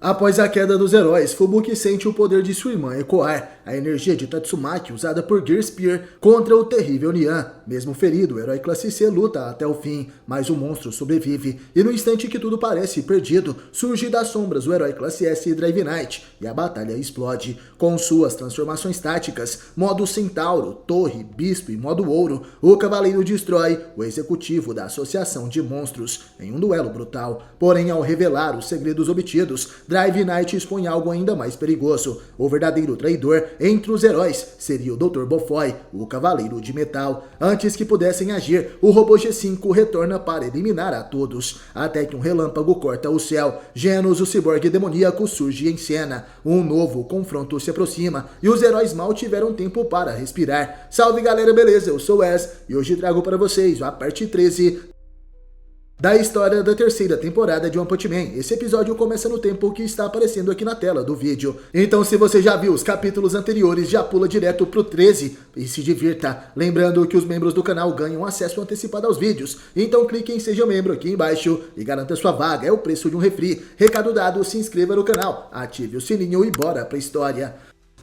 Após a queda dos heróis, Fubuki sente o poder de sua irmã ecoar a energia de Tatsumaki usada por Gear Spear contra o terrível Nian. Mesmo ferido, o herói classe C luta até o fim, mas o monstro sobrevive, e no instante que tudo parece perdido, surge das sombras o herói classe S Drive Knight, e a batalha explode. Com suas transformações táticas, modo Centauro, Torre, Bispo e modo Ouro, o Cavaleiro destrói o executivo da Associação de Monstros em um duelo brutal. Porém, ao revelar os segredos obtidos, Drive Knight expõe algo ainda mais perigoso. O verdadeiro traidor entre os heróis seria o Dr. Bofoy, o Cavaleiro de Metal. Antes que pudessem agir, o robô G5 retorna para eliminar a todos, até que um relâmpago corta o céu. Genos, o ciborgue demoníaco, surge em cena. Um novo confronto se aproxima e os heróis mal tiveram tempo para respirar. Salve galera, beleza? Eu sou o Wes e hoje trago para vocês a parte 13 da história da terceira temporada de One Punch Man. Esse episódio começa no tempo que está aparecendo aqui na tela do vídeo. Então, se você já viu os capítulos anteriores, já pula direto pro 13 e se divirta. Lembrando que os membros do canal ganham acesso antecipado aos vídeos. Então clique em Seja Membro aqui embaixo e garanta sua vaga, é o preço de um refri. Recado dado, se inscreva no canal, ative o sininho e bora pra história.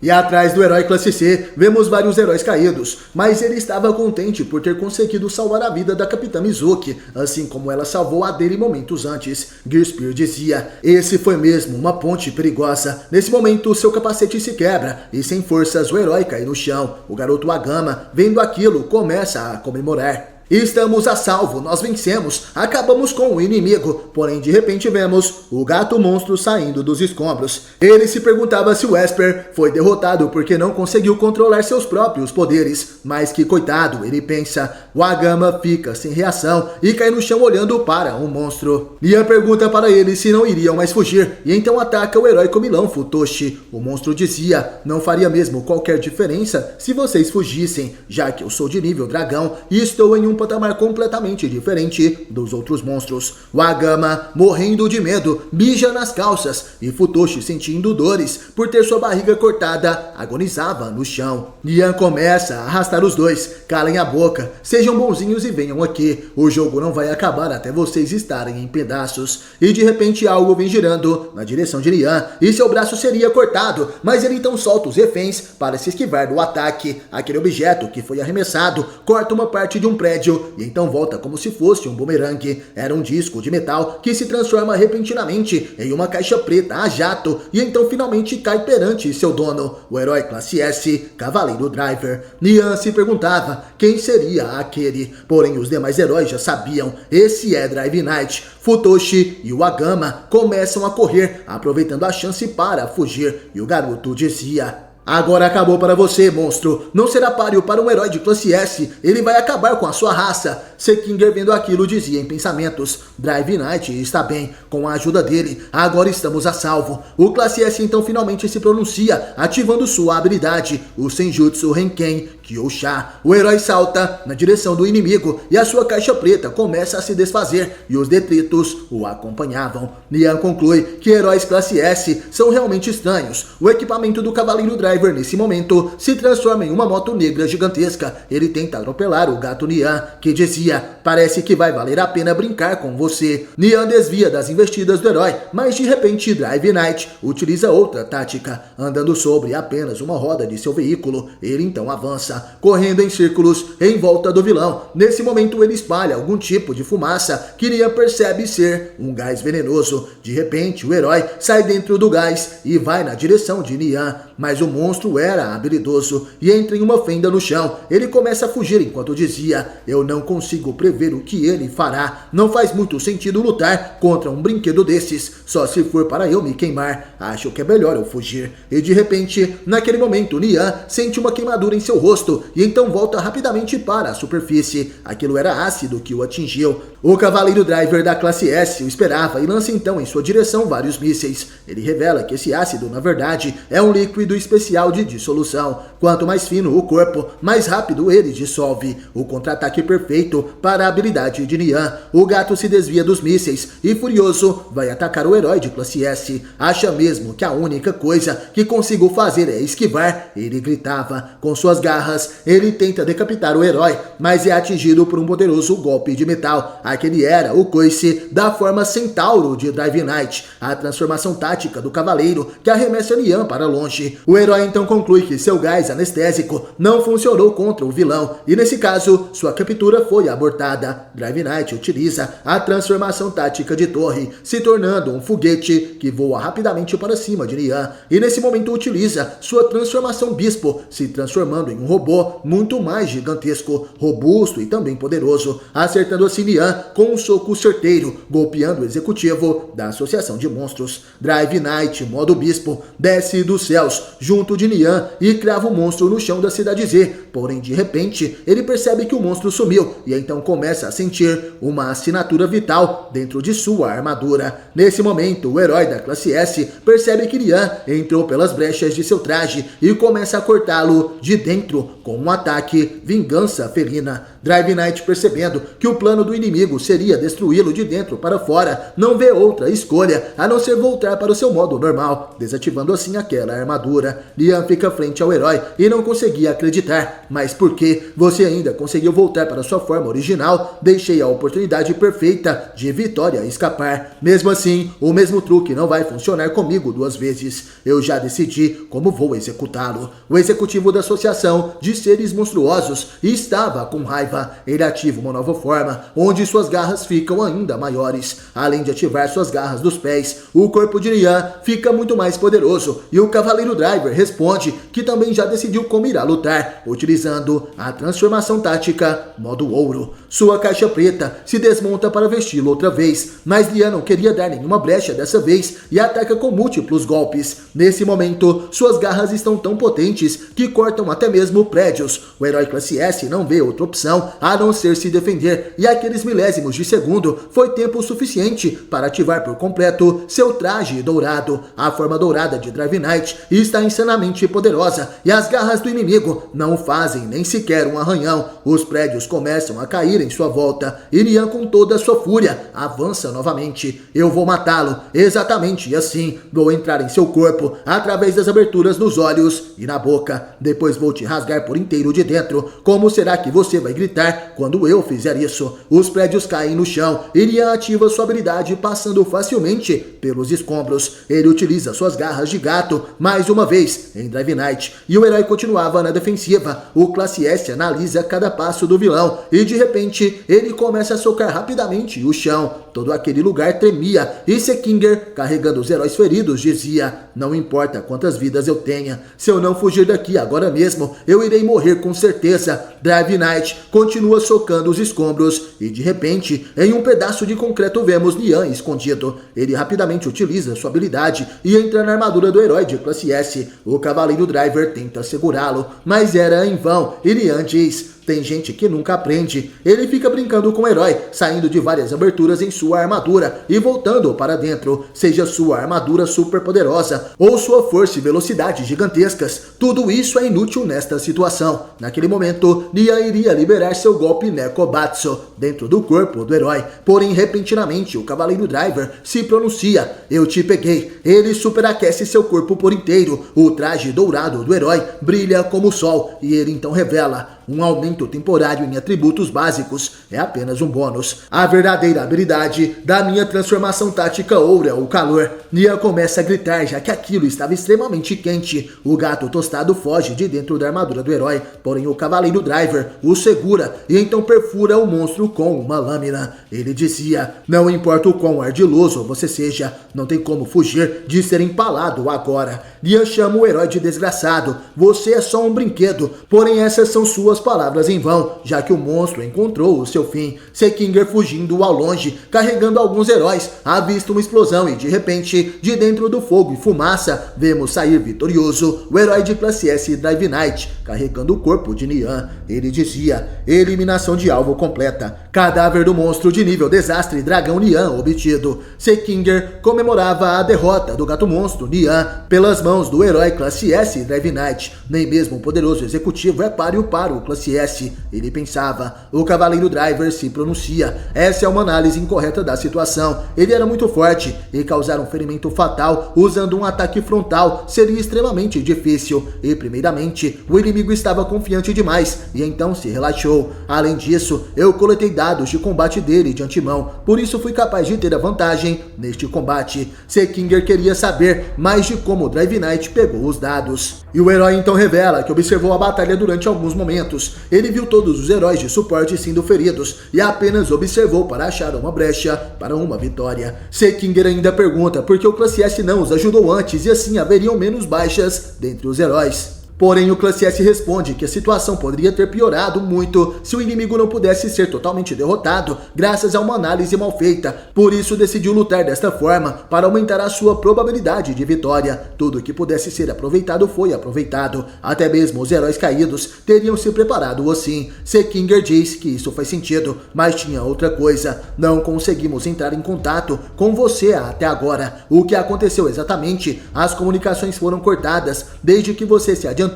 E atrás do herói classe C, vemos vários heróis caídos, mas ele estava contente por ter conseguido salvar a vida da Capitã Mizuki, assim como ela salvou a dele momentos antes. Gear Spear dizia: esse foi mesmo uma ponte perigosa. Nesse momento, seu capacete se quebra e sem forças o herói cai no chão. O garoto Agama, vendo aquilo, começa a comemorar. Estamos a salvo, nós vencemos, acabamos com o inimigo, porém de repente vemos o gato monstro saindo dos escombros. Ele se perguntava se o Esper foi derrotado porque não conseguiu controlar seus próprios poderes, mas que coitado, ele pensa. O Agama fica sem reação e cai no chão olhando para o monstro. Nia pergunta para ele se não iriam mais fugir, e então ataca o herói comilão Futoshi. O monstro dizia: não faria mesmo qualquer diferença se vocês fugissem, já que eu sou de nível dragão e estou em um patamar completamente diferente dos outros monstros. O Agama, morrendo de medo, mija nas calças e Futoshi, sentindo dores por ter sua barriga cortada, agonizava no chão. Nian começa a arrastar os dois. Calem a boca, sejam bonzinhos e venham aqui. O jogo não vai acabar até vocês estarem em pedaços. E de repente algo vem girando na direção de Nian e seu braço seria cortado, mas ele então solta os reféns para se esquivar do ataque. Aquele objeto que foi arremessado corta uma parte de um prédio e então volta como se fosse um bumerangue. Era um disco de metal que se transforma repentinamente em uma caixa preta a jato e então finalmente cai perante seu dono, o herói classe S, Cavaleiro Driver. Nian se perguntava quem seria aquele, porém os demais heróis já sabiam: esse é Drive Knight. Futoshi e o Agama começam a correr, aproveitando a chance para fugir, e o garoto dizia: agora acabou para você, monstro. Não será páreo para um herói de classe S. Ele vai acabar com a sua raça. Sekinger, vendo aquilo, dizia em pensamentos: Drive Knight está bem. Com a ajuda dele, agora estamos a salvo. O classe S então finalmente se pronuncia, ativando sua habilidade, o Senjutsu Renken Kyosha. O herói salta na direção do inimigo e a sua caixa preta começa a se desfazer e os detritos o acompanhavam. Nian conclui que heróis classe S são realmente estranhos. O equipamento do Cavaleiro Driver nesse momento se transforma em uma moto negra gigantesca. Ele tenta atropelar o gato Nian, que dizia: parece que vai valer a pena brincar com você. Nian desvia das investidas do herói, mas de repente Drive Knight utiliza outra tática. Andando sobre apenas uma roda de seu veículo, ele então avança, correndo em círculos em volta do vilão. Nesse momento ele espalha algum tipo de fumaça que Nian percebe ser um gás venenoso. De repente o herói sai dentro do gás e vai na direção de Nian, mas o monstro era habilidoso e entra em uma fenda no chão. Ele começa a fugir enquanto dizia: eu não consigo prever o que ele fará. Não faz muito sentido lutar contra um brinquedo desses, só se for para eu me queimar. Acho que é melhor eu fugir. E de repente, naquele momento, Nian sente uma queimadura em seu rosto e então volta rapidamente para a superfície. Aquilo era ácido que o atingiu. O Cavaleiro Driver da classe S o esperava e lança então em sua direção vários mísseis. Ele revela que esse ácido, na verdade, é um líquido especial de dissolução. Quanto mais fino o corpo, mais rápido ele dissolve. O contra-ataque perfeito para a habilidade de Nian. O gato se desvia dos mísseis e, furioso, vai atacar o herói de classe S. Acha mesmo que a única coisa que consigo fazer é esquivar, ele gritava. Com suas garras, ele tenta decapitar o herói, mas é atingido por um poderoso golpe de metal. Aquele era o coice da forma Centauro de Drive Knight, a transformação tática do cavaleiro que arremessa Nian para longe. O herói então conclui que seu gás anestésico não funcionou contra o vilão e nesse caso sua captura foi abortada. Drive Knight utiliza a transformação tática de torre, se tornando um foguete que voa rapidamente para cima de Nian e nesse momento utiliza sua transformação bispo, se transformando em um robô muito mais gigantesco, robusto e também poderoso, acertando assim Nian com um soco certeiro, golpeando o executivo da Associação de Monstros. Drive Knight, modo bispo, desce dos céus junto de Nian e crava o monstro no chão da cidade Z, porém de repente ele percebe que o monstro sumiu e então começa a sentir uma assinatura vital dentro de sua armadura. Nesse momento o herói da classe S percebe que Nian entrou pelas brechas de seu traje e começa a cortá-lo de dentro com um ataque vingança felina. Drive Knight, percebendo que o plano do inimigo seria destruí-lo de dentro para fora, não vê outra escolha a não ser voltar para o seu modo normal, desativando assim aquela armadura. Nian fica frente ao herói e não conseguia acreditar. Mas por que você ainda conseguiu voltar para sua forma original? Deixei a oportunidade perfeita de Vitória escapar. Mesmo assim, o mesmo truque não vai funcionar comigo duas vezes. Eu já decidi como vou executá-lo. O executivo da Associação de Seres Monstruosos estava com raiva. Ele ativa uma nova forma, onde suas garras ficam ainda maiores. Além de ativar suas garras dos pés, o corpo de Nian fica muito mais poderoso e o Cavaleiro Driver responde que também já decidiu como irá lutar, utilizando a transformação tática modo ouro. Sua caixa preta se desmonta para vesti-lo outra vez, mas Nian não queria dar nenhuma brecha dessa vez e ataca com múltiplos golpes. Nesse momento, suas garras estão tão potentes que cortam até mesmo prédios. O herói classe S não vê outra opção a não ser se defender, e aqueles milésimos de segundo foi tempo suficiente para ativar por completo seu traje dourado. A forma dourada de Drive Knight está insanamente poderosa e as garras do inimigo não fazem nem sequer um arranhão. Os prédios começam a cair em sua volta e Nian, com toda a sua fúria, avança novamente. Eu vou matá-lo, exatamente assim. Vou entrar em seu corpo através das aberturas nos olhos e na boca. Depois vou te rasgar por inteiro de dentro. Como será que você vai gritar quando eu fizer isso? Os prédios caem no chão e Nian ativa sua habilidade passando facilmente pelos escombros. Ele utiliza suas garras de gato mais uma vez em Drive Knight e o herói continuava na defensiva. O classe S analisa cada passo do vilão e de repente ele começa a socar rapidamente o chão. Todo aquele lugar tremia e Sekinger, carregando os heróis feridos, dizia: não importa quantas vidas eu tenha, se eu não fugir daqui agora mesmo, eu irei morrer com certeza. Drive Knight continua socando os escombros e de repente, em um pedaço de concreto vemos Nian escondido. Ele rapidamente utiliza sua habilidade e entra na armadura do herói de classe S. O Cavaleiro Driver tenta segurá-lo, mas era em vão e Nian diz: tem gente que nunca aprende. Ele fica brincando com o herói, saindo de várias aberturas em sua armadura e voltando para dentro. Seja sua armadura super poderosa ou sua força e velocidade gigantescas, tudo isso é inútil nesta situação. Naquele momento, Nian iria liberar seu golpe Nekobatsu dentro do corpo do herói. Porém, repentinamente, o Cavaleiro Driver se pronuncia: eu te peguei. Ele superaquece seu corpo por inteiro. O traje dourado do herói brilha como o sol e ele então revela um aumento temporário em atributos básicos. É apenas um bônus. A verdadeira habilidade da minha transformação tática ouro é o calor. Nian começa a gritar, já que aquilo estava extremamente quente. O gato tostado foge de dentro da armadura do herói, porém o Cavaleiro Driver o segura e então perfura o monstro com uma lâmina. Ele dizia: não importa o quão ardiloso você seja, não tem como fugir de ser empalado agora. Nian chama o herói de desgraçado. Você é só um brinquedo. Porém, essas são suas palavras em vão, já que o monstro encontrou o seu fim. Sekinger, fugindo ao longe, carregando alguns heróis, avista uma explosão e de repente, de dentro do fogo e fumaça, vemos sair vitorioso o herói de classe S Drive Knight, carregando o corpo de Nian. Ele dizia: eliminação de alvo completa. Cadáver do monstro de nível desastre dragão Nian obtido. Sekinger comemorava a derrota do gato monstro Nian pelas mãos do herói classe S Drive Knight. Nem mesmo o poderoso executivo é páreo para o Classe S. Ele pensava, o Cavaleiro Driver se pronuncia. Essa é uma análise incorreta da situação. Ele era muito forte e causar um ferimento fatal usando um ataque frontal seria extremamente difícil. E primeiramente, o inimigo estava confiante demais e então se relaxou. Além disso, eu coletei dados de combate dele de antemão, por isso fui capaz de ter a vantagem neste combate. Sekinger queria saber mais de como Drive Knight pegou os dados. E o herói então revela que observou a batalha durante alguns momentos. Ele viu todos os heróis de suporte sendo feridos e apenas observou para achar uma brecha para uma vitória. Sekinger ainda pergunta por que o Classe S não os ajudou antes e assim haveriam menos baixas dentre os heróis. Porém, o Classe S responde que a situação poderia ter piorado muito se o inimigo não pudesse ser totalmente derrotado graças a uma análise mal feita. Por isso, decidiu lutar desta forma para aumentar a sua probabilidade de vitória. Tudo que pudesse ser aproveitado foi aproveitado. Até mesmo os heróis caídos teriam se preparado assim. Sekinger diz que isso faz sentido, mas tinha outra coisa. Não conseguimos entrar em contato com você até agora. O que aconteceu exatamente? As comunicações foram cortadas desde que você se adiantou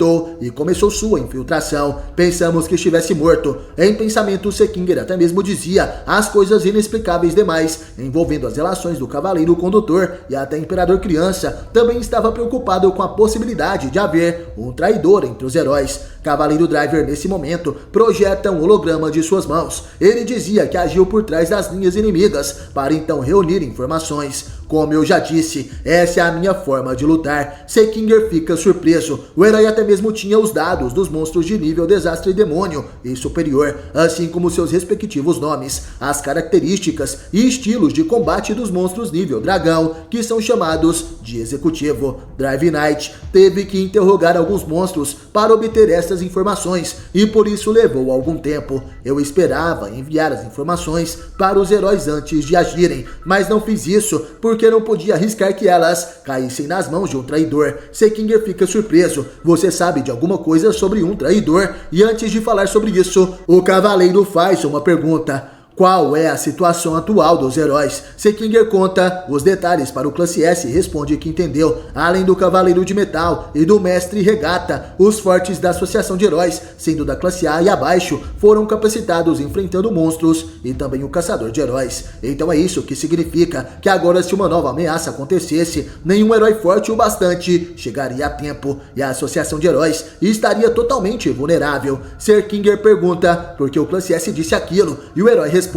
e começou sua infiltração. Pensamos que estivesse morto. Em pensamento, Sekinger até mesmo dizia as coisas inexplicáveis demais, envolvendo as relações do Cavaleiro Condutor e até Imperador Criança. Também estava preocupado com a possibilidade de haver um traidor entre os heróis. Cavaleiro Driver, nesse momento, projeta um holograma de suas mãos. Ele dizia que agiu por trás das linhas inimigas para então reunir informações. Como eu já disse, essa é a minha forma de lutar. Sekinger fica surpreso. O herói até mesmo tinha os dados dos monstros de nível Desastre Demônio e Superior, assim como seus respectivos nomes, as características e estilos de combate dos monstros nível Dragão, que são chamados de Executivo. Drive Knight teve que interrogar alguns monstros para obter essas informações e por isso levou algum tempo. Eu esperava enviar as informações para os heróis antes de agirem, mas não fiz isso porque não podia arriscar que elas caíssem nas mãos de um traidor. Sekinger fica surpreso. Você sabe de alguma coisa sobre um traidor? E antes de falar sobre isso, o Cavaleiro faz uma pergunta. Qual é a situação atual dos heróis? Sekinger conta os detalhes para o Classe S e responde que entendeu. Além do Cavaleiro de Metal e do Mestre Regata, os fortes da Associação de Heróis, sendo da Classe A e abaixo, foram capacitados enfrentando monstros e também o Caçador de Heróis. Então é isso que significa que agora, se uma nova ameaça acontecesse, nenhum herói forte o bastante chegaria a tempo e a Associação de Heróis estaria totalmente vulnerável. Sekinger pergunta por que o Classe S disse aquilo e o herói responde: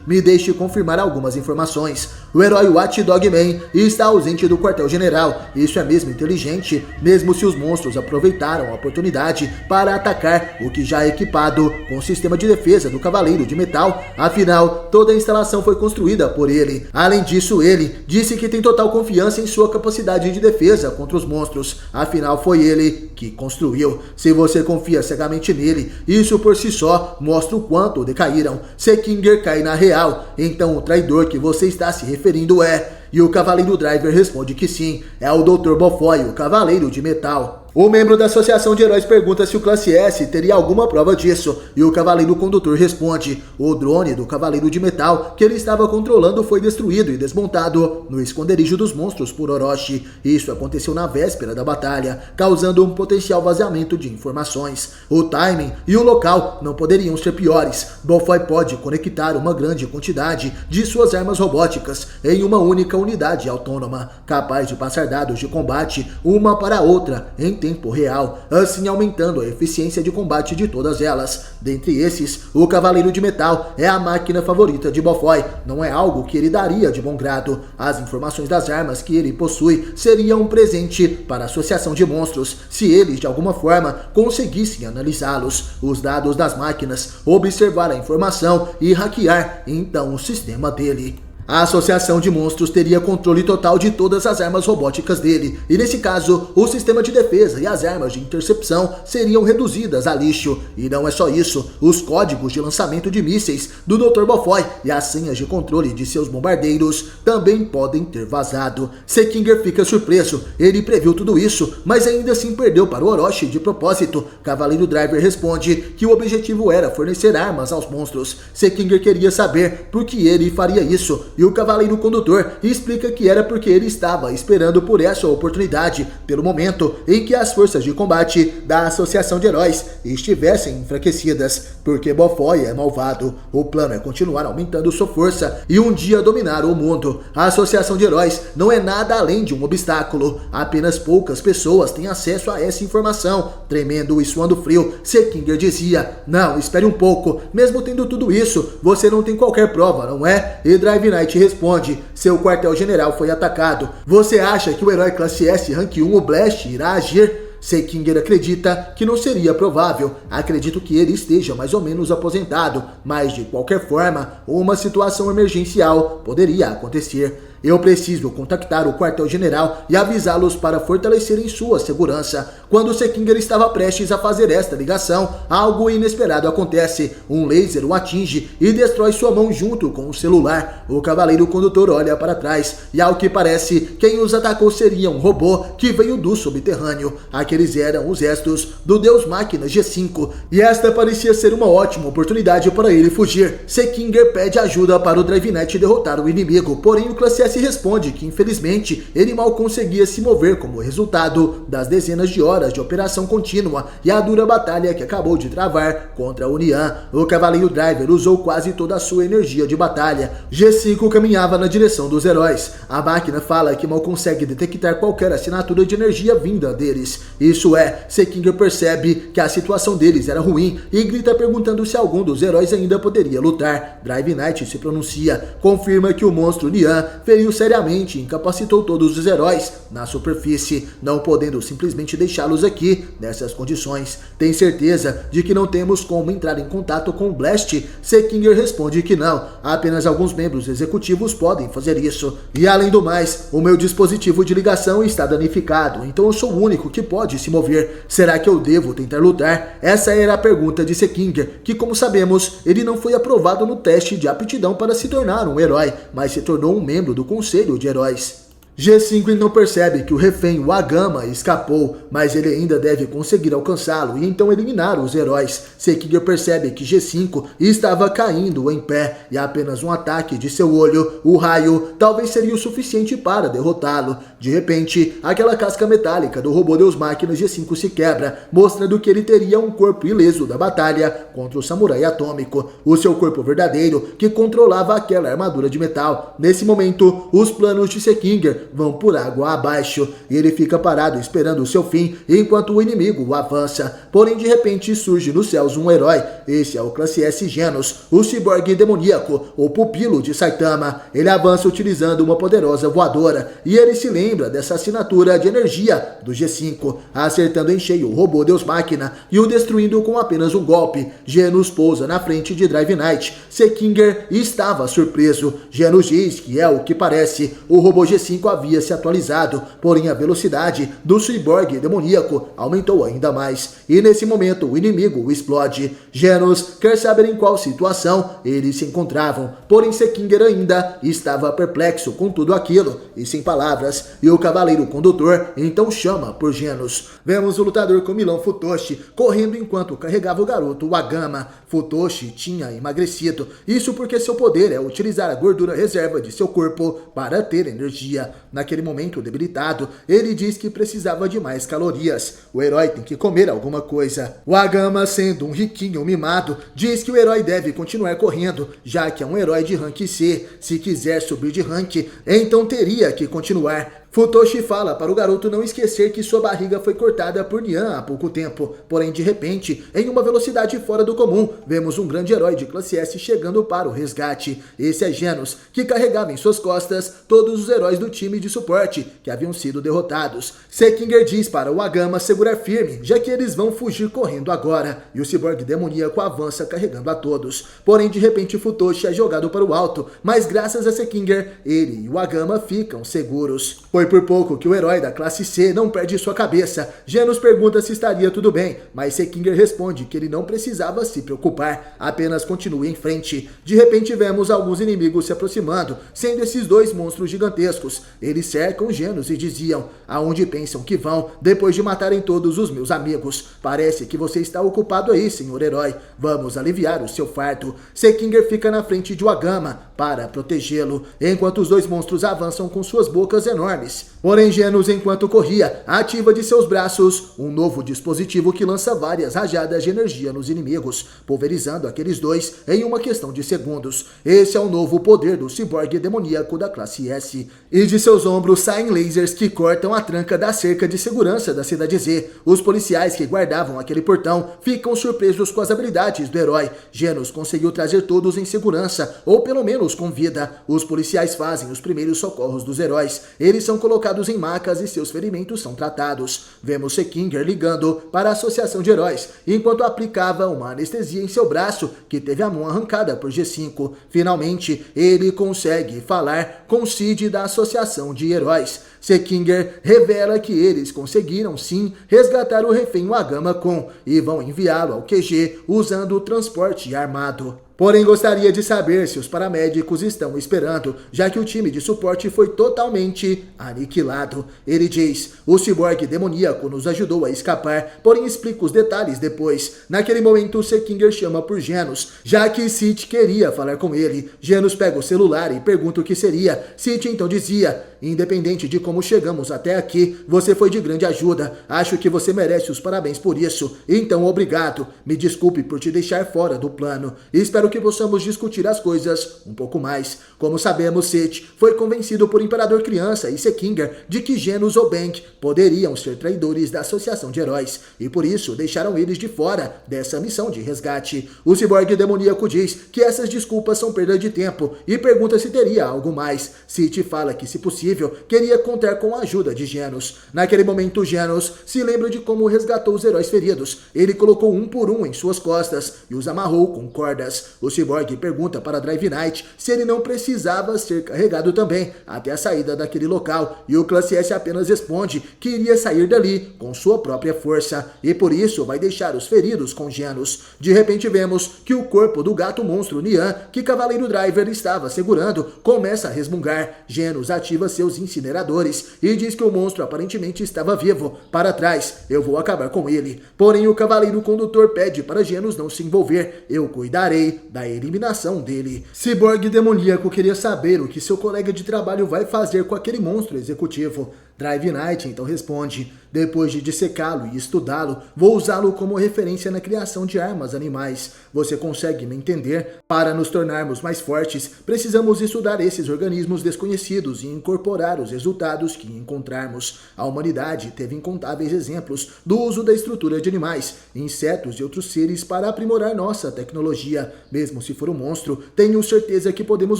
me deixe confirmar algumas informações. O herói Watchdog Man está ausente do quartel-general. Isso é mesmo inteligente, mesmo se os monstros aproveitaram a oportunidade para atacar o que já é equipado com o sistema de defesa do Cavaleiro de Metal. Afinal, toda a instalação foi construída por ele. Além disso, ele disse que tem total confiança em sua capacidade de defesa contra os monstros. Afinal, foi ele que construiu. Se você confia cegamente nele, isso por si só mostra o quanto decaíram. Sekinger cai na real. Então o traidor que você está se referindo é... E o Cavaleiro Driver responde que sim, é o Dr. Bofoy, o Cavaleiro de Metal. O membro da Associação de Heróis pergunta se o Classe S teria alguma prova disso, e o Cavaleiro Condutor responde: o drone do Cavaleiro de Metal que ele estava controlando foi destruído e desmontado no esconderijo dos monstros por Orochi. Isso aconteceu na véspera da batalha, causando um potencial vazamento de informações. O timing e o local não poderiam ser piores. Bofoy pode conectar uma grande quantidade de suas armas robóticas em uma única unidade autônoma, capaz de passar dados de combate uma para a outra em tempo real, assim aumentando a eficiência de combate de todas elas. Dentre esses, o Cavaleiro de Metal é a máquina favorita de Bofoy. Não é algo que ele daria de bom grado. As informações das armas que ele possui seriam um presente para a Associação de Monstros, se eles de alguma forma conseguissem analisá-los. Os dados das máquinas, observar a informação e hackear então o sistema dele. A Associação de Monstros teria controle total de todas as armas robóticas dele, e nesse caso, o sistema de defesa e as armas de intercepção seriam reduzidas a lixo. E não é só isso, os códigos de lançamento de mísseis do Dr. Bofoy e as senhas de controle de seus bombardeiros também podem ter vazado. Sekinger fica surpreso, ele previu tudo isso, mas ainda assim perdeu para o Orochi de propósito. Cavaleiro Driver responde que o objetivo era fornecer armas aos monstros. Sekinger queria saber por que ele faria isso. e o Cavaleiro Condutor explica que era porque ele estava esperando por essa oportunidade, pelo momento em que as forças de combate da Associação de Heróis estivessem enfraquecidas, porque Bofoi é malvado. O plano é continuar aumentando sua força e um dia dominar o mundo. A Associação de Heróis não é nada além de um obstáculo. Apenas poucas pessoas têm acesso a essa informação. Tremendo e suando frio, Sekinger dizia: não, espere um pouco, mesmo tendo tudo isso, você não tem qualquer prova, não é? E Drive Knight responde: seu quartel-general foi atacado. Você acha que o herói classe S Rank 1, o Blast, irá agir? Sekinger acredita que não seria provável. Acredito que ele esteja mais ou menos aposentado, mas de qualquer forma, uma situação emergencial poderia acontecer. Eu preciso contactar o quartel-general e avisá-los para fortalecerem sua segurança. Quando Sekinger estava prestes a fazer esta ligação, algo inesperado acontece. Um laser o atinge e destrói sua mão junto com o celular. O Cavaleiro Condutor olha para trás e, ao que parece, quem os atacou seria um robô que veio do subterrâneo. Aqueles eram os restos do Deus Máquina G5 e esta parecia ser uma ótima oportunidade para ele fugir. Sekinger pede ajuda para o Drive Knight derrotar o inimigo, porém o Classe S responde que infelizmente ele mal conseguia se mover como resultado das dezenas de horas de operação contínua e a dura batalha que acabou de travar contra a União. O Cavaleiro Driver usou quase toda a sua energia de batalha. G5 caminhava na direção dos heróis. A máquina fala que mal consegue detectar qualquer assinatura de energia vinda deles. Isso é, Sekinger percebe que a situação deles era ruim e grita perguntando se algum dos heróis ainda poderia lutar. Drive Knight se pronuncia, confirma que o monstro Nian feriu seriamente e incapacitou todos os heróis na superfície, não podendo simplesmente deixá-los aqui nessas condições. Tem certeza de que não temos como entrar em contato com o Blast? Sekinger responde que não, apenas alguns membros executivos podem fazer isso. E além do mais, o meu dispositivo de ligação está danificado, então eu sou o único que pode se mover. Será que eu devo tentar lutar? Essa era a pergunta de Sekinger, que, como sabemos, ele não foi aprovado no teste de aptidão para se tornar um herói, mas se tornou um membro do Conselho de Heróis. G5 então percebe que o refém, o Agama, escapou, mas ele ainda deve conseguir alcançá-lo e então eliminar os heróis. Sekinger percebe que G5 estava caindo em pé e apenas um ataque de seu olho, o raio, talvez seria o suficiente para derrotá-lo. De repente, aquela casca metálica do robô Deus Máquina G5 se quebra, mostrando que ele teria um corpo ileso da batalha contra o samurai atômico, o seu corpo verdadeiro que controlava aquela armadura de metal. Nesse momento, os planos de Sekinger vão por água abaixo e ele fica parado esperando o seu fim enquanto o inimigo avança. Porém, de repente surge nos céus um herói. Esse é o Classe S Genos, o ciborgue demoníaco, o pupilo de Saitama. Ele avança utilizando uma poderosa voadora e ele se lembra dessa assinatura de energia do G5, acertando em cheio o robô Deus Máquina e o destruindo com apenas um golpe. Genos pousa na frente de Drive Knight. Sekinger estava surpreso. Genos diz que é o que parece. O robô G5 havia se atualizado, porém a velocidade do ciborgue demoníaco aumentou ainda mais. E nesse momento o inimigo explode. Genos quer saber em qual situação eles se encontravam, porém Sekinger ainda estava perplexo com tudo aquilo e sem palavras. E o Cavaleiro Condutor então chama por Genos. Vemos o lutador comilão Futoshi correndo enquanto carregava o garoto o Agama. Futoshi tinha emagrecido, isso porque seu poder é utilizar a gordura reserva de seu corpo para ter energia. Naquele momento debilitado, ele diz que precisava de mais calorias. O herói tem que comer alguma coisa. O Agama, sendo um riquinho mimado, diz que o herói deve continuar correndo, já que é um herói de rank C. Se quiser subir de rank, então teria que continuar. Futoshi fala para o garoto não esquecer que sua barriga foi cortada por Nian há pouco tempo. Porém, de repente, em uma velocidade fora do comum, vemos um grande herói de classe S chegando para o resgate. Esse é Genos, que carregava em suas costas todos os heróis do time de suporte que haviam sido derrotados. Sekinger diz para o Agama segurar firme, já que eles vão fugir correndo agora. E o ciborgue demoníaco avança carregando a todos. Porém, de repente, Futoshi é jogado para o alto, mas graças a Sekinger, ele e o Agama ficam seguros. Foi por pouco que o herói da classe C não perde sua cabeça. Genos pergunta se estaria tudo bem, mas Sekinger responde que ele não precisava se preocupar, apenas continue em frente. De repente vemos alguns inimigos se aproximando, sendo esses dois monstros gigantescos. Eles cercam Genos e diziam: aonde pensam que vão, depois de matarem todos os meus amigos? Parece que você está ocupado aí, senhor herói. Vamos aliviar o seu fardo. Sekinger fica na frente de Agama, para protegê-lo, enquanto os dois monstros avançam com suas bocas enormes. Porém, Genos, enquanto corria, ativa de seus braços um novo dispositivo que lança várias rajadas de energia nos inimigos, pulverizando aqueles dois em uma questão de segundos. Esse é o novo poder do ciborgue demoníaco da classe S. E de seus ombros saem lasers que cortam a tranca da cerca de segurança da cidade Z. Os policiais que guardavam aquele portão ficam surpresos com as habilidades do herói. Genos conseguiu trazer todos em segurança, ou pelo menos com vida. Os policiais fazem os primeiros socorros dos heróis. Eles são colocados em macas e seus ferimentos são tratados. Vemos Sekinger ligando para a Associação de Heróis, enquanto aplicava uma anestesia em seu braço, que teve a mão arrancada por G5. Finalmente, ele consegue falar com Sid da Associação de Heróis. Sekinger revela que eles conseguiram sim resgatar o refém Wagama-kun e vão enviá-lo ao QG usando o transporte armado. Porém, gostaria de saber se os paramédicos estão esperando, já que o time de suporte foi totalmente aniquilado. Ele diz: o ciborgue demoníaco nos ajudou a escapar, porém explica os detalhes depois. Naquele momento, Sekinger chama por Genos, já que Cid queria falar com ele. Genos pega o celular e pergunta o que seria. Cid então dizia: independente de como chegamos até aqui, você foi de grande ajuda. Acho que você merece os parabéns por isso. Então, obrigado. Me desculpe por te deixar fora do plano. Espero que possamos discutir as coisas um pouco mais. Como sabemos, Cid foi convencido por Imperador Criança e Sekinger de que Genos ou Bank poderiam ser traidores da Associação de Heróis, e por isso deixaram eles de fora dessa missão de resgate. O ciborgue demoníaco diz que essas desculpas são perda de tempo e pergunta se teria algo mais. Cid fala que, se possível, queria contar com a ajuda de Genos. Naquele momento, Genos se lembra de como resgatou os heróis feridos. Ele colocou um por um em suas costas e os amarrou com cordas. O ciborgue pergunta para Drive Knight se ele não precisava ser carregado também até a saída daquele local, e o Classe S apenas responde que iria sair dali com sua própria força, e por isso vai deixar os feridos com Genos. De repente vemos que o corpo do gato monstro Nian, que Cavaleiro Driver estava segurando, começa a resmungar. Genos ativa seus incineradores e diz que o monstro aparentemente estava vivo. Para trás, eu vou acabar com ele. Porém, o Cavaleiro Condutor pede para Genos não se envolver. Eu cuidarei da eliminação dele. Ciborgue demoníaco queria saber o que seu colega de trabalho vai fazer com aquele monstro executivo. Drive Knight então responde: depois de dissecá-lo e estudá-lo, vou usá-lo como referência na criação de armas animais. Você consegue me entender? Para nos tornarmos mais fortes, precisamos estudar esses organismos desconhecidos e incorporar os resultados que encontrarmos. A humanidade teve incontáveis exemplos do uso da estrutura de animais, insetos e outros seres para aprimorar nossa tecnologia. Mesmo se for um monstro, tenho certeza que podemos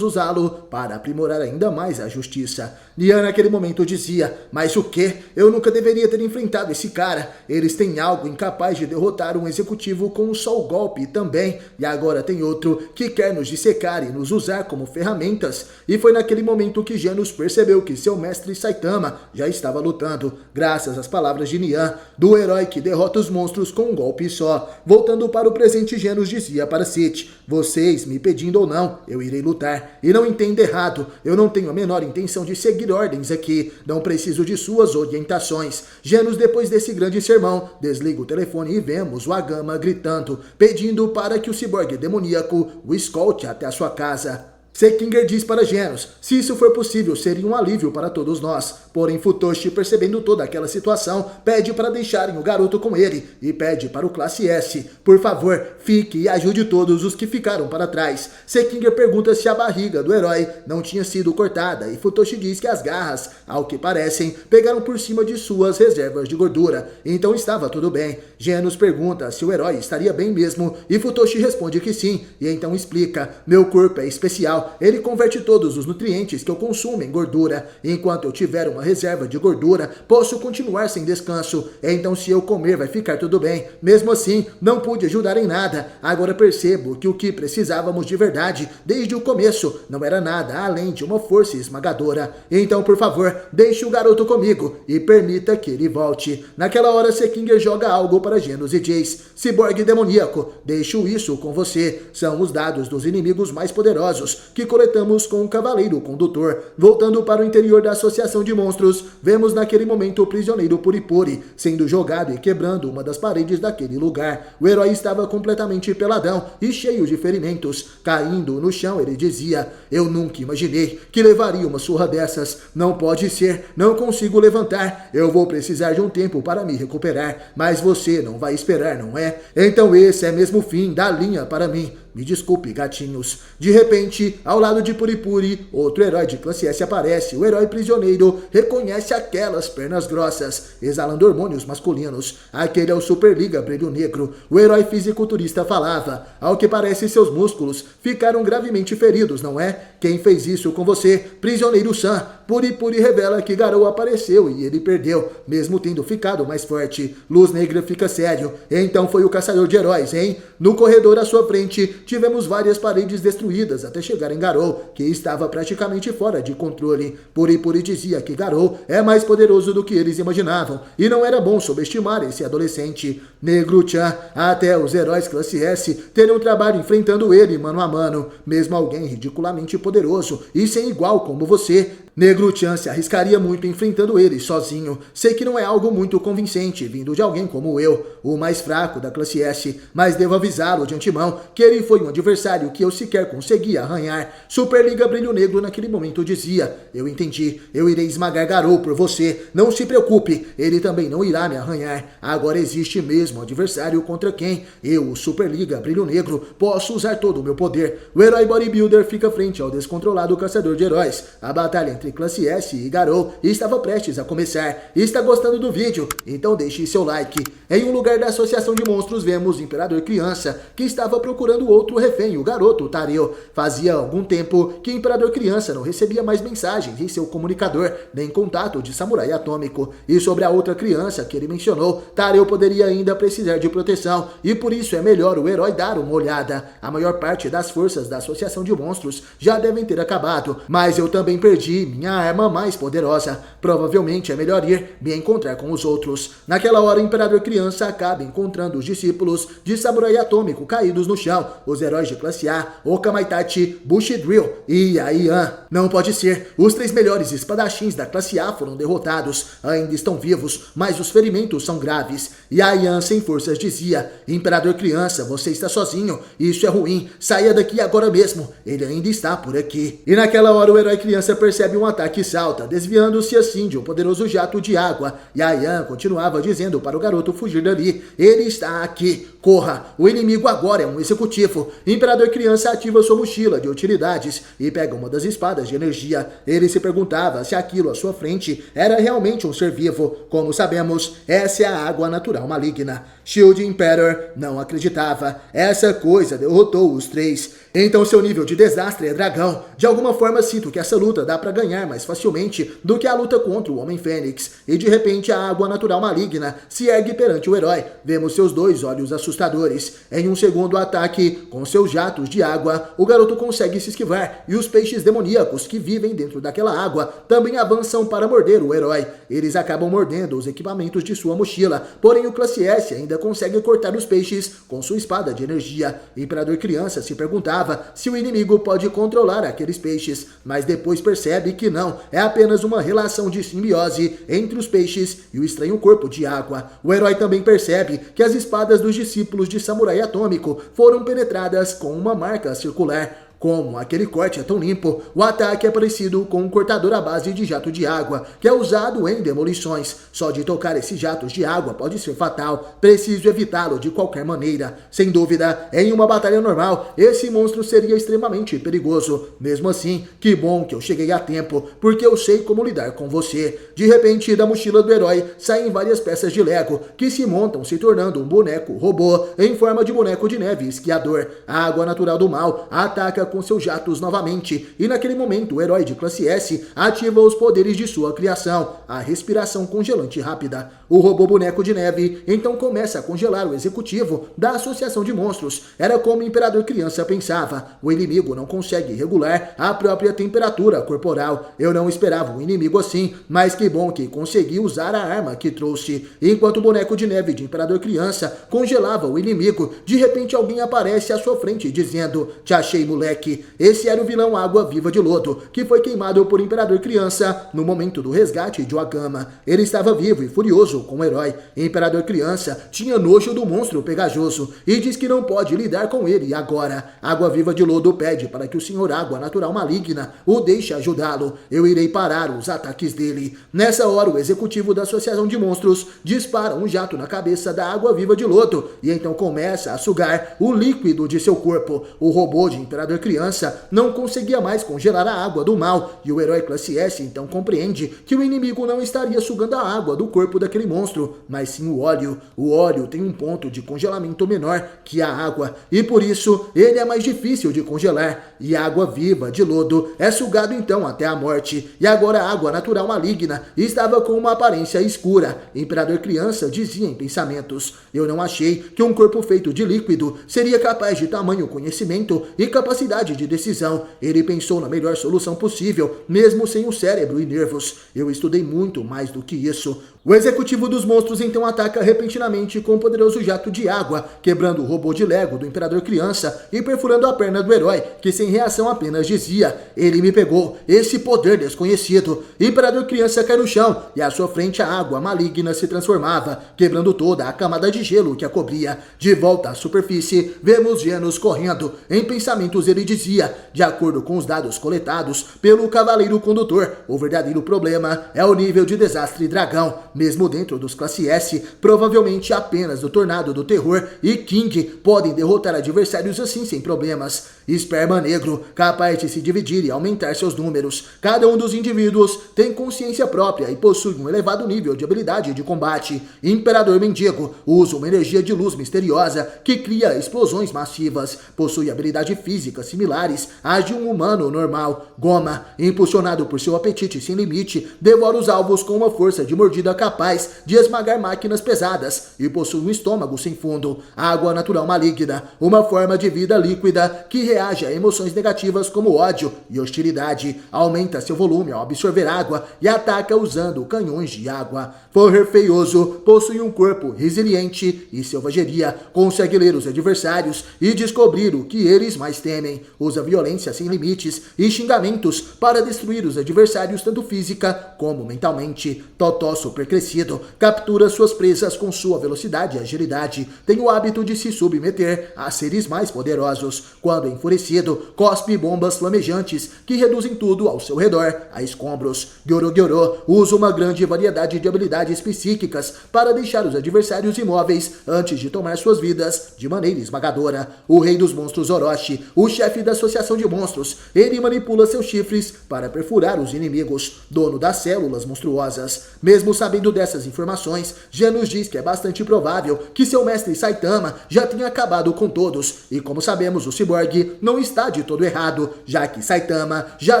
usá-lo para aprimorar ainda mais a justiça. Nian naquele momento dizia: mas o que? Eu nunca deveria ter enfrentado esse cara. Eles têm algo incapaz de derrotar um executivo com um só golpe também. E agora tem outro que quer nos dissecar e nos usar como ferramentas. E foi naquele momento que Genos percebeu que seu mestre Saitama já estava lutando, graças às palavras de Nian, do herói que derrota os monstros com um golpe só. Voltando para o presente, Genos dizia para Cid: vocês, me pedindo ou não, eu irei lutar. E não entenda errado, eu não tenho a menor intenção de seguir ordens aqui. Não preciso de suas orientações. Genos, depois desse grande sermão, desliga o telefone e vemos o Wagama gritando, pedindo para que o ciborgue demoníaco o escolte até a sua casa. Sekinger diz para Genos: se isso for possível, seria um alívio para todos nós. Porém, Futoshi, percebendo toda aquela situação, pede para deixarem o garoto com ele e pede para o Classe S: por favor, fique e ajude todos os que ficaram para trás. Sekinger pergunta se a barriga do herói não tinha sido cortada e Futoshi diz que as garras, ao que parecem, pegaram por cima de suas reservas de gordura. Então estava tudo bem. Genos pergunta se o herói estaria bem mesmo e Futoshi responde que sim, e então explica: meu corpo é especial. Ele converte todos os nutrientes que eu consumo em gordura. Enquanto eu tiver uma reserva de gordura, posso continuar sem descanso. Então, se eu comer, vai ficar tudo bem. Mesmo assim, não pude ajudar em nada. Agora percebo que o que precisávamos de verdade, desde o começo, não era nada além de uma força esmagadora. Então, por favor, deixe o garoto comigo e permita que ele volte. Naquela hora, Sekinger joga algo para Genos e diz: ciborgue demoníaco, deixo isso com você. São os dados dos inimigos mais poderosos. que coletamos com o Cavaleiro Condutor. Voltando para o interior da Associação de Monstros, vemos naquele momento o prisioneiro Puripuri sendo jogado e quebrando uma das paredes daquele lugar. O herói estava completamente peladão e cheio de ferimentos. Caindo no chão, ele dizia: "Eu nunca imaginei que levaria uma surra dessas. Não pode ser, não consigo levantar. Eu vou precisar de um tempo para me recuperar, mas você não vai esperar, não é? Então esse é mesmo o fim da linha para mim. Me desculpe, gatinhos." De repente, ao lado de Puripuri, outro herói de classe S aparece. O herói prisioneiro reconhece aquelas pernas grossas, exalando hormônios masculinos. Aquele é o Superliga Brilho Negro. O herói fisiculturista falava: "Ao que parece, seus músculos ficaram gravemente feridos, não é? Quem fez isso com você, prisioneiro Sam?" Puripuri revela que Garou apareceu e ele perdeu, mesmo tendo ficado mais forte. Luz Negra fica sério. "Então foi o caçador de heróis, hein?" No corredor à sua frente, tivemos várias paredes destruídas até chegar em Garou, que estava praticamente fora de controle. Puripuri dizia que Garou é mais poderoso do que eles imaginavam, e não era bom subestimar esse adolescente. Negro-chan, até os heróis classe S teriam trabalho enfrentando ele mano a mano, mesmo alguém ridiculamente poderoso e sem igual como você. Negro-chan se arriscaria muito enfrentando ele sozinho. Sei que não é algo muito convincente vindo de alguém como eu, o mais fraco da classe S, mas devo avisá-lo de antemão que ele foi um adversário que eu sequer conseguia arranhar. Superliga Brilho Negro naquele momento dizia: "Eu entendi, eu irei esmagar Garou por você. Não se preocupe, ele também não irá me arranhar. Agora existe mesmo um adversário contra quem eu, o Superliga Brilho Negro, posso usar todo o meu poder." O herói bodybuilder fica frente ao descontrolado caçador de heróis. A batalha entre classe S e Garou estava prestes a começar. Está gostando do vídeo? Então deixe seu like. Em um lugar da Associação de Monstros vemos o Imperador Criança, que estava procurando outro refém, o garoto Tareu. Fazia algum tempo que o Imperador Criança não recebia mais mensagens em seu comunicador, nem contato de samurai atômico. E sobre a outra criança que ele mencionou, Tareu poderia ainda precisar de proteção, e por isso é melhor o herói dar uma olhada. A maior parte das forças da Associação de Monstros já devem ter acabado, mas eu também perdi minha arma mais poderosa. Provavelmente é melhor ir me encontrar com os outros. Naquela hora, o Imperador Criança acaba encontrando os discípulos de samurai atômico caídos no chão, os heróis de classe A, Okamaitachi, Bushido e Aiyan. Não pode ser, os 3 melhores espadachins da classe A foram derrotados, ainda estão vivos, mas os ferimentos são graves. E Aiyan, sem forças, dizia: "Imperador Criança, você está sozinho, isso é ruim, saia daqui agora mesmo, ele ainda está por aqui." E naquela hora o herói criança percebe um ataque e salta, desviando-se assim de um poderoso jato de água. E Aiyan continuava dizendo para o garoto fugir dali: "Ele está aqui, corra, o inimigo agora é um executivo." Imperador Criança ativa sua mochila de utilidades e pega uma das espadas de energia. Ele se perguntava se aquilo à sua frente era realmente um ser vivo. Como sabemos, essa é a água natural maligna. Shield Emperor não acreditava. Essa coisa derrotou os 3. Então seu nível de desastre é dragão. De alguma forma sinto que essa luta dá pra ganhar mais facilmente do que a luta contra o Homem Fênix. E de repente a água natural maligna se ergue perante o herói. Vemos seus 2 olhos assustadores. Em um segundo ataque, com seus jatos de água, o garoto consegue se esquivar. E os peixes demoníacos que vivem dentro daquela água também avançam para morder o herói. Eles acabam mordendo os equipamentos de sua mochila. Porém o classe S ainda consegue cortar os peixes com sua espada de energia. O Imperador Criança se perguntava se o inimigo pode controlar aqueles peixes, mas depois percebe que não, é apenas uma relação de simbiose entre os peixes e o estranho corpo de água. O herói também percebe que as espadas dos discípulos de samurai atômico foram penetradas com uma marca circular. Como aquele corte é tão limpo, o ataque é parecido com um cortador à base de jato de água, que é usado em demolições. Só de tocar esses jatos de água pode ser fatal, preciso evitá-lo de qualquer maneira. Sem dúvida, em uma batalha normal, esse monstro seria extremamente perigoso. Mesmo assim, que bom que eu cheguei a tempo, porque eu sei como lidar com você. De repente, da mochila do herói saem várias peças de Lego, que se montam se tornando um boneco robô em forma de boneco de neve esquiador. A água natural do mal ataca com seus jatos novamente, e naquele momento o herói de classe S ativa os poderes de sua criação, a respiração congelante rápida. O robô boneco de neve então começa a congelar o executivo da Associação de Monstros. Era como o Imperador Criança pensava, o inimigo não consegue regular a própria temperatura corporal. Eu não esperava um inimigo assim, mas que bom que consegui usar a arma que trouxe. Enquanto o boneco de neve de Imperador Criança congelava o inimigo, de repente alguém aparece à sua frente dizendo: "Te achei, moleque. Berserk. Esse era o vilão Água Viva de Lodo, que foi queimado por Imperador Criança no momento do resgate de Wakama. Ele estava vivo e furioso com o herói. Imperador Criança tinha nojo do monstro pegajoso e diz que não pode lidar com ele agora. Água Viva de Lodo pede para que o Senhor Água Natural Maligna o deixe ajudá-lo. Eu irei parar os ataques dele. Nessa hora, o executivo da Associação de Monstros dispara um jato na cabeça da Água Viva de Lodo e então começa a sugar o líquido de seu corpo. O robô de Imperador Criança não conseguia mais congelar a água do mal e o herói classe S então compreende que o inimigo não estaria sugando a água do corpo daquele monstro, mas sim o óleo. O óleo tem um ponto de congelamento menor que a água e por isso ele é mais difícil de congelar e a Água Viva de Lodo é sugado então até a morte e agora a Água Natural Maligna estava com uma aparência escura. Imperador Criança dizia em pensamentos: eu não achei que um corpo feito de líquido seria capaz de tamanho conhecimento e capacidade de decisão. Ele pensou na melhor solução possível, mesmo sem o cérebro e nervos. Eu estudei muito mais do que isso. O executivo dos monstros então ataca repentinamente com um poderoso jato de água, quebrando o robô de Lego do Imperador Criança e perfurando a perna do herói, que sem reação apenas dizia: ele me pegou, esse poder desconhecido. Imperador Criança cai no chão e à sua frente a água maligna se transformava, quebrando toda a camada de gelo que a cobria. De volta à superfície, vemos Genos correndo. Em pensamentos ele dizia: de acordo com os dados coletados pelo Cavaleiro Condutor, o verdadeiro problema é o nível de desastre dragão. Mesmo dentro dos classe S, provavelmente apenas o Tornado do Terror e King podem derrotar adversários assim sem problemas. Esperma Negro, capaz de se dividir e aumentar seus números. Cada um dos indivíduos tem consciência própria e possui um elevado nível de habilidade de combate. Imperador Mendigo usa uma energia de luz misteriosa que cria explosões massivas. Possui habilidades físicas similares às de um humano normal. Goma, impulsionado por seu apetite sem limite, devora os alvos com uma força de mordida capaz de esmagar máquinas pesadas e possui um estômago sem fundo. Água Natural Maligna, uma forma de vida líquida que reage a emoções negativas como ódio e hostilidade. Aumenta seu volume ao absorver água e ataca usando canhões de água. Forrer Feioso possui um corpo resiliente e selvageria, consegue ler os adversários e descobrir o que eles mais temem. Usa violência sem limites e xingamentos para destruir os adversários tanto física como mentalmente. Totó Supercrescido captura suas presas com sua velocidade e agilidade. Tem o hábito de se submeter a seres mais poderosos. Quando enfurecido, cospe bombas flamejantes que reduzem tudo ao seu redor a escombros. Gyoro usa uma grande variedade de habilidades psíquicas para deixar os adversários imóveis antes de tomar suas vidas de maneira esmagadora. O rei dos monstros Orochi, o chefe da Associação de Monstros, ele manipula seus chifres para perfurar os inimigos, dono das células monstruosas. Mesmo sabendo dessas informações, Genos diz que é bastante provável que seu mestre Saitama já tenha acabado com todos, e como sabemos, o Cyborg não está de todo errado, já que Saitama já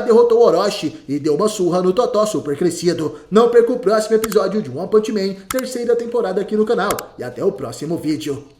derrotou Orochi e deu uma surra no Totó Supercrescido. Não perca o próximo episódio de One Punch Man, terceira temporada aqui no canal, e até o próximo vídeo.